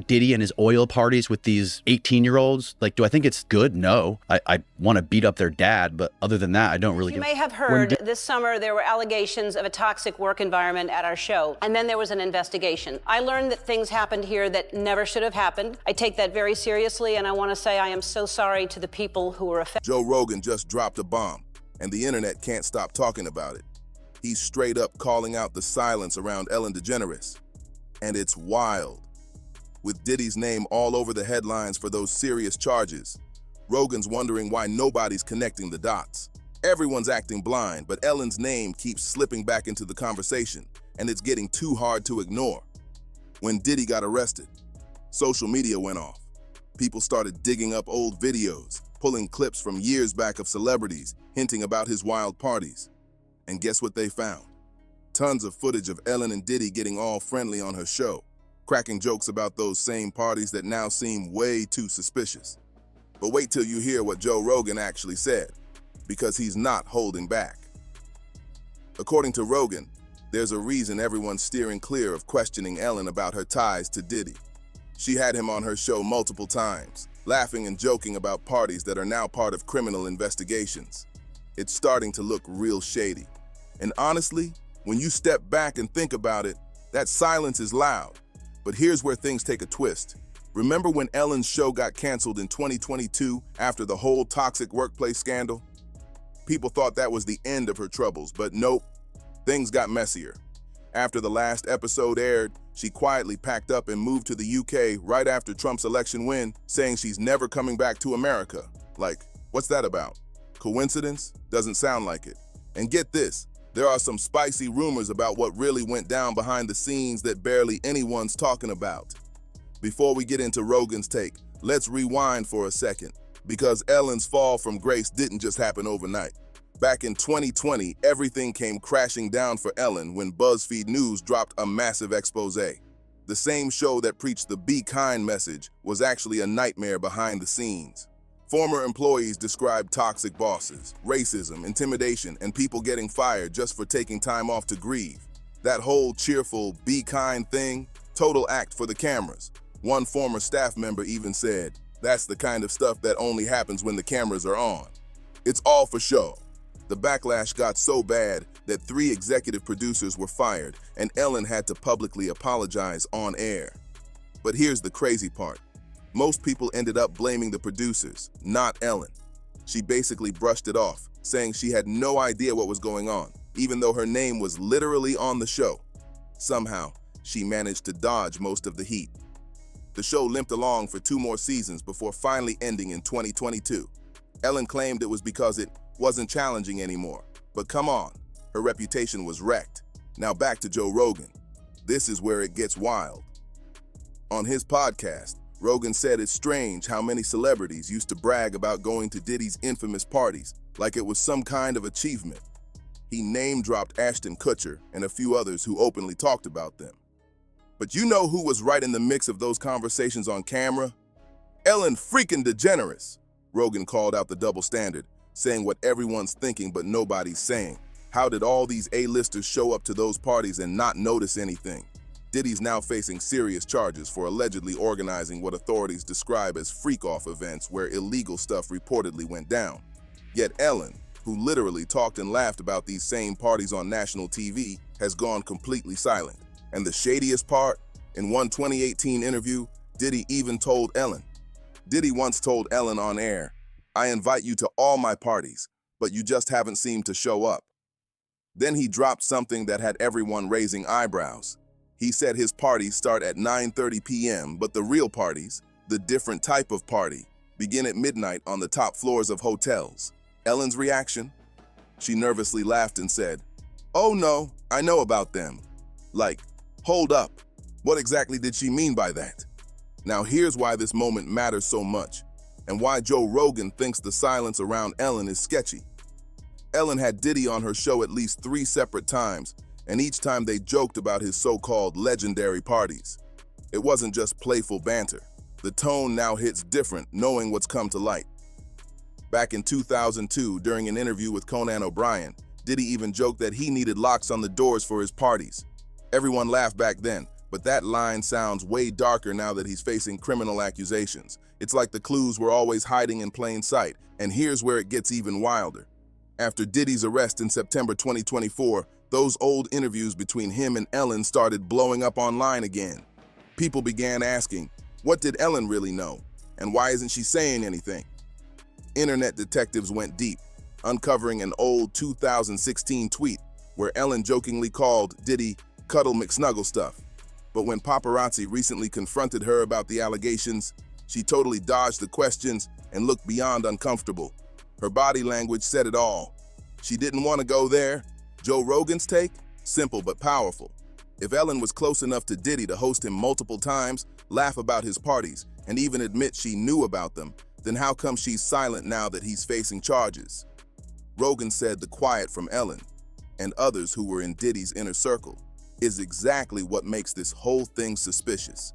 about Diddy and his oil parties with these 18-year-olds. Like, do I think it's good? No. I want to beat up their dad, but other than that, I don't really You may have heard this summer there were allegations of a toxic work environment at our show, and then there was an investigation. I learned that things happened here that never should have happened. I take that very seriously, and I want to say I am so sorry to the people who were affected. Joe Rogan just dropped a bomb, and the internet can't stop talking about it. He's straight up calling out the silence around Ellen DeGeneres. And it's wild. With Diddy's name all over the headlines for those serious charges, Rogan's wondering why nobody's connecting the dots. Everyone's acting blind, but Ellen's name keeps slipping back into the conversation, and it's getting too hard to ignore. When Diddy got arrested, social media went off. People started digging up old videos, pulling clips from years back of celebrities, hinting about his wild parties. And guess what they found? Tons of footage of Ellen and Diddy getting all friendly on her show, cracking jokes about those same parties that now seem way too suspicious. But wait till you hear what Joe Rogan actually said, because he's not holding back. According to Rogan, there's a reason everyone's steering clear of questioning Ellen about her ties to Diddy. She had him on her show multiple times, laughing and joking about parties that are now part of criminal investigations. It's starting to look real shady. And honestly, when you step back and think about it, that silence is loud. But here's where things take a twist. Remember when Ellen's show got canceled in 2022 after the whole toxic workplace scandal? People thought that was the end of her troubles, but nope, things got messier. After the last episode aired, she quietly packed up and moved to the UK right after Trump's election win, saying she's never coming back to America. Like, what's that about? Coincidence? Doesn't sound like it. And get this, there are some spicy rumors about what really went down behind the scenes that barely anyone's talking about. Before we get into Rogan's take, let's rewind for a second, because Ellen's fall from grace didn't just happen overnight. Back in 2020, everything came crashing down for Ellen when BuzzFeed News dropped a massive expose. The same show that preached the "Be Kind" message was actually a nightmare behind the scenes. Former employees described toxic bosses, racism, intimidation, and people getting fired just for taking time off to grieve. That whole cheerful, be kind thing, total act for the cameras. One former staff member even said, "That's the kind of stuff that only happens when the cameras are on." It's all for show. The backlash got so bad that 3 executive producers were fired, and Ellen had to publicly apologize on air. But here's the crazy part. Most people ended up blaming the producers, not Ellen. She basically brushed it off, saying she had no idea what was going on, even though her name was literally on the show. Somehow, she managed to dodge most of the heat. The show limped along for 2 more seasons before finally ending in 2022. Ellen claimed it was because it wasn't challenging anymore. But come on, her reputation was wrecked. Now back to Joe Rogan. This is where it gets wild. On his podcast, Rogan said it's strange how many celebrities used to brag about going to Diddy's infamous parties like it was some kind of achievement. He name-dropped Ashton Kutcher and a few others who openly talked about them. But you know who was right in the mix of those conversations on camera? Ellen freaking DeGeneres. Rogan called out the double standard, saying what everyone's thinking but nobody's saying. How did all these A-listers show up to those parties and not notice anything? Diddy's now facing serious charges for allegedly organizing what authorities describe as freak-off events where illegal stuff reportedly went down. Yet Ellen, who literally talked and laughed about these same parties on national TV, has gone completely silent. And the shadiest part, in one 2018 interview, Diddy even told Ellen. Diddy once told Ellen on air, "I invite you to all my parties, but you just haven't seemed to show up." Then he dropped something that had everyone raising eyebrows. He said his parties start at 9:30 p.m., but the real parties, the different type of party, begin at midnight on the top floors of hotels. Ellen's reaction? She nervously laughed and said, "Oh no, I know about them." Like, hold up, what exactly did she mean by that? Now here's why this moment matters so much, and why Joe Rogan thinks the silence around Ellen is sketchy. Ellen had Diddy on her show at least 3 separate times, and each time they joked about his so-called legendary parties. It wasn't just playful banter. The tone now hits different, knowing what's come to light. Back in 2002, during an interview with Conan O'Brien, Diddy even joked that he needed locks on the doors for his parties. Everyone laughed back then, But that line sounds way darker now that he's facing criminal accusations. It's like the clues were always hiding in plain sight. And here's where it gets even wilder. After Diddy's arrest in September 2024, those old interviews between him and Ellen started blowing up online again. People began asking, what did Ellen really know? And why isn't she saying anything? Internet detectives went deep, uncovering an old 2016 tweet where Ellen jokingly called Diddy Cuddle McSnuggle stuff. But when paparazzi recently confronted her about the allegations, she totally dodged the questions and looked beyond uncomfortable. Her body language said it all. She didn't want to go there. Joe Rogan's take? Simple but powerful. If Ellen was close enough to Diddy to host him multiple times, laugh about his parties, and even admit she knew about them, then how come she's silent now that he's facing charges? Rogan said the quiet from Ellen, and others who were in Diddy's inner circle, is exactly what makes this whole thing suspicious.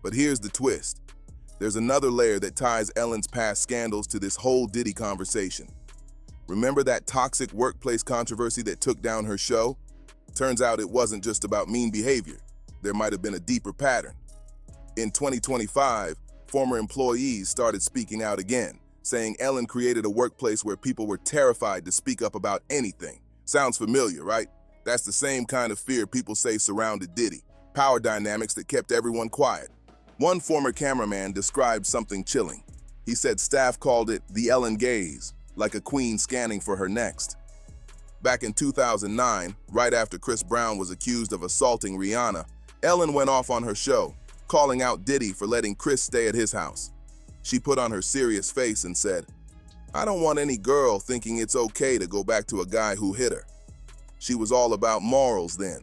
But here's the twist. There's another layer that ties Ellen's past scandals to this whole Diddy conversation. Remember that toxic workplace controversy that took down her show? Turns out it wasn't just about mean behavior. There might have been a deeper pattern. In 2025, former employees started speaking out again, saying Ellen created a workplace where people were terrified to speak up about anything. Sounds familiar, right? That's the same kind of fear people say surrounded Diddy. Power dynamics that kept everyone quiet. One former cameraman described something chilling. He said staff called it the Ellen gaze, like a queen scanning for her next. Back in 2009, right after Chris Brown was accused of assaulting Rihanna, Ellen went off on her show, calling out Diddy for letting Chris stay at his house. She put on her serious face and said, "I don't want any girl thinking it's okay to go back to a guy who hit her." She was all about morals then.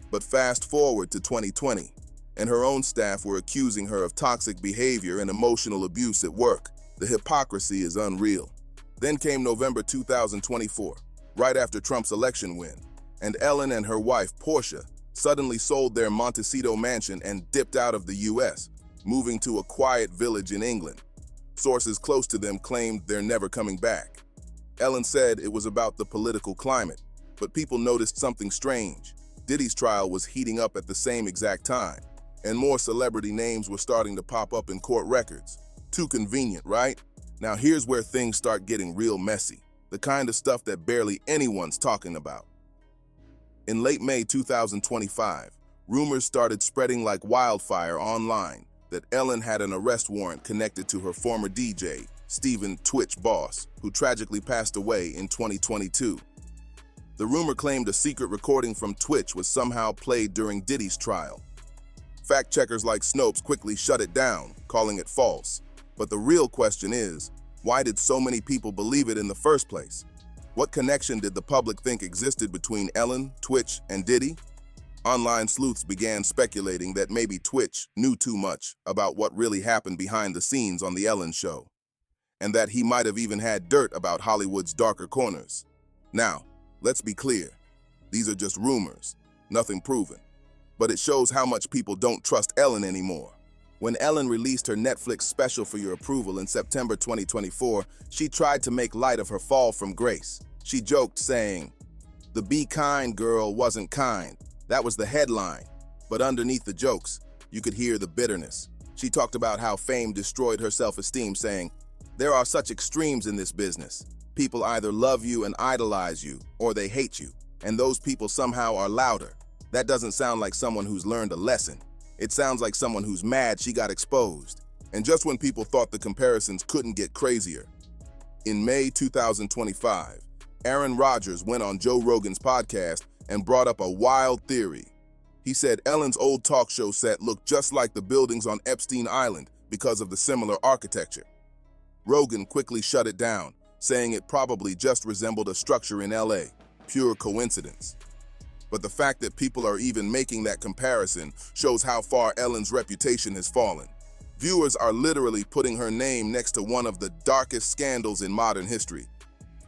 But fast forward to 2020, and her own staff were accusing her of toxic behavior and emotional abuse at work. The hypocrisy is unreal. Then came November 2024, right after Trump's election win, and Ellen and her wife, Portia, suddenly sold their Montecito mansion and dipped out of the US, moving to a quiet village in England. Sources close to them claimed they're never coming back. Ellen said it was about the political climate, but people noticed something strange. Diddy's trial was heating up at the same exact time, and more celebrity names were starting to pop up in court records. Too convenient, right? Now here's where things start getting real messy, the kind of stuff that barely anyone's talking about. In late May 2025, rumors started spreading like wildfire online that Ellen had an arrest warrant connected to her former DJ, Stephen Twitch Boss, who tragically passed away in 2022. The rumor claimed a secret recording from Twitch was somehow played during Diddy's trial. Fact-checkers like Snopes quickly shut it down, calling it false. But the real question is, why did so many people believe it in the first place? What connection did the public think existed between Ellen, Twitch, and Diddy? Online sleuths began speculating that maybe Twitch knew too much about what really happened behind the scenes on The Ellen Show, and that he might have even had dirt about Hollywood's darker corners. Now, let's be clear. These are just rumors, nothing proven. But it shows how much people don't trust Ellen anymore. When Ellen released her Netflix special for your approval in September 2024, she tried to make light of her fall from grace. She joked, saying, "The Be Kind girl wasn't kind." That was the headline. But underneath the jokes, you could hear the bitterness. She talked about how fame destroyed her self-esteem, saying, "There are such extremes in this business. People either love you and idolize you, or they hate you, and those people somehow are louder." That doesn't sound like someone who's learned a lesson. It sounds like someone who's mad she got exposed. And just when people thought the comparisons couldn't get crazier. In May 2025, Aaron Rodgers went on Joe Rogan's podcast and brought up a wild theory. He said Ellen's old talk show set looked just like the buildings on Epstein Island because of the similar architecture. Rogan quickly shut it down, saying it probably just resembled a structure in LA, pure coincidence. But the fact that people are even making that comparison shows how far Ellen's reputation has fallen. Viewers are literally putting her name next to one of the darkest scandals in modern history.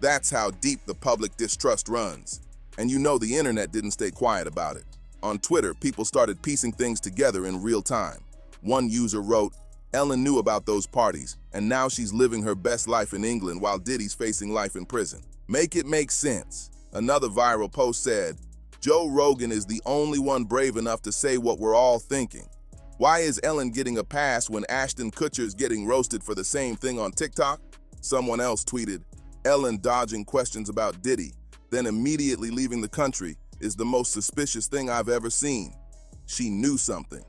That's how deep the public distrust runs. And you know the internet didn't stay quiet about it. On Twitter, people started piecing things together in real time. One user wrote, "Ellen knew about those parties, and now she's living her best life in England while Diddy's facing life in prison. Make it make sense." Another viral post said, Joe Rogan is the only one brave enough to say what we're all thinking. Why is Ellen getting a pass when Ashton Kutcher's getting roasted for the same thing on TikTok? Someone else tweeted, Ellen dodging questions about Diddy, then immediately leaving the country is the most suspicious thing I've ever seen. She knew something.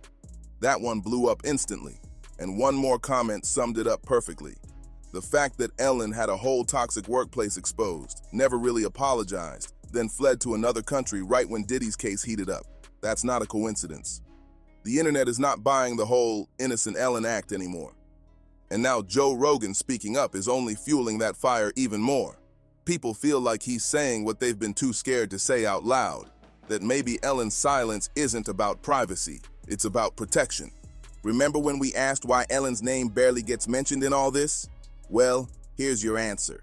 That one blew up instantly, and one more comment summed it up perfectly. The fact that Ellen had a whole toxic workplace exposed, never really apologized, then fled to another country right when Diddy's case heated up. That's not a coincidence. The internet is not buying the whole innocent Ellen act anymore. And now Joe Rogan speaking up is only fueling that fire even more. People feel like he's saying what they've been too scared to say out loud, that maybe Ellen's silence isn't about privacy, it's about protection. Remember when we asked why Ellen's name barely gets mentioned in all this? Well, here's your answer.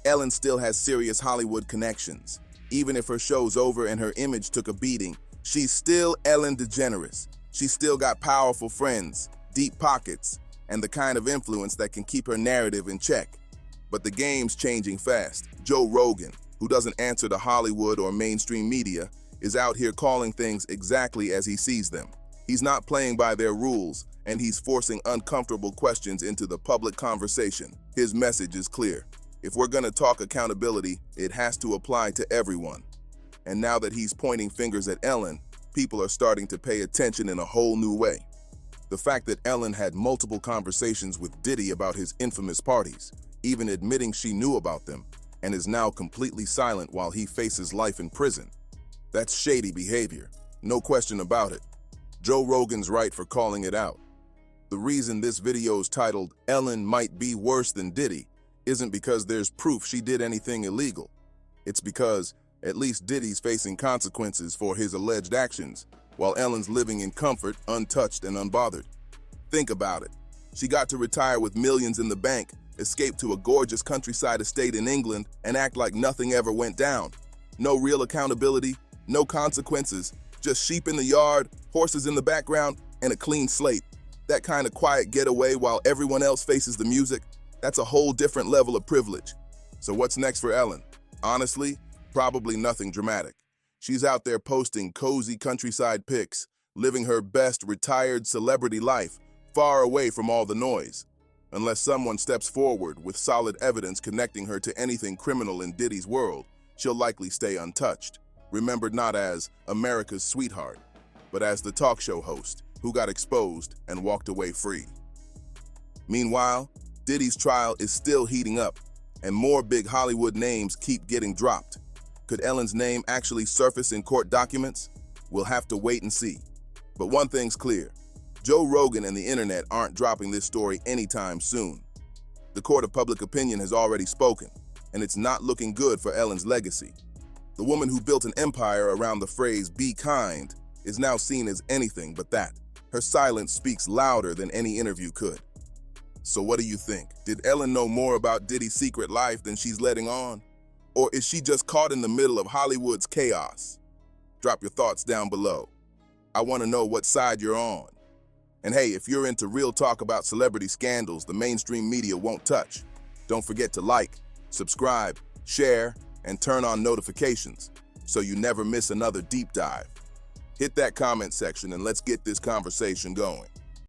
Ellen still has serious Hollywood connections. Even if her show's over and her image took a beating, she's still Ellen DeGeneres. She's still got powerful friends, deep pockets, and the kind of influence that can keep her narrative in check. But the game's changing fast. Joe Rogan, who doesn't answer to Hollywood or mainstream media, is out here calling things exactly as he sees them. He's not playing by their rules, and he's forcing uncomfortable questions into the public conversation. His message is clear. If we're gonna talk accountability, it has to apply to everyone. And now that he's pointing fingers at Ellen, people are starting to pay attention in a whole new way. The fact that Ellen had multiple conversations with Diddy about his infamous parties, even admitting she knew about them, and is now completely silent while he faces life in prison. That's shady behavior, no question about it. Joe Rogan's right for calling it out. The reason this video is titled "Ellen Might Be Worse Than Diddy" isn't because there's proof she did anything illegal. It's because at least Diddy's facing consequences for his alleged actions, while Ellen's living in comfort, untouched and unbothered. Think about it. She got to retire with millions in the bank, escape to a gorgeous countryside estate in England, and act like nothing ever went down. No real accountability, no consequences, just sheep in the yard, horses in the background, and a clean slate. That kind of quiet getaway while everyone else faces the music, that's a whole different level of privilege. So what's next for Ellen? Honestly, probably nothing dramatic. She's out there posting cozy countryside pics, living her best retired celebrity life, far away from all the noise. Unless someone steps forward with solid evidence connecting her to anything criminal in Diddy's world, she'll likely stay untouched, remembered not as America's sweetheart, but as the talk show host who got exposed and walked away free. Meanwhile, Diddy's trial is still heating up, and more big Hollywood names keep getting dropped. Could Ellen's name actually surface in court documents? We'll have to wait and see. But one thing's clear. Joe Rogan and the internet aren't dropping this story anytime soon. The court of public opinion has already spoken, and it's not looking good for Ellen's legacy. The woman who built an empire around the phrase "be kind" is now seen as anything but that. Her silence speaks louder than any interview could. So what do you think? Did Ellen know more about Diddy's secret life than she's letting on? Or is she just caught in the middle of Hollywood's chaos? Drop your thoughts down below. I want to know what side you're on. And hey, if you're into real talk about celebrity scandals the mainstream media won't touch, don't forget to like, subscribe, share, and turn on notifications so you never miss another deep dive. Hit that comment section and let's get this conversation going.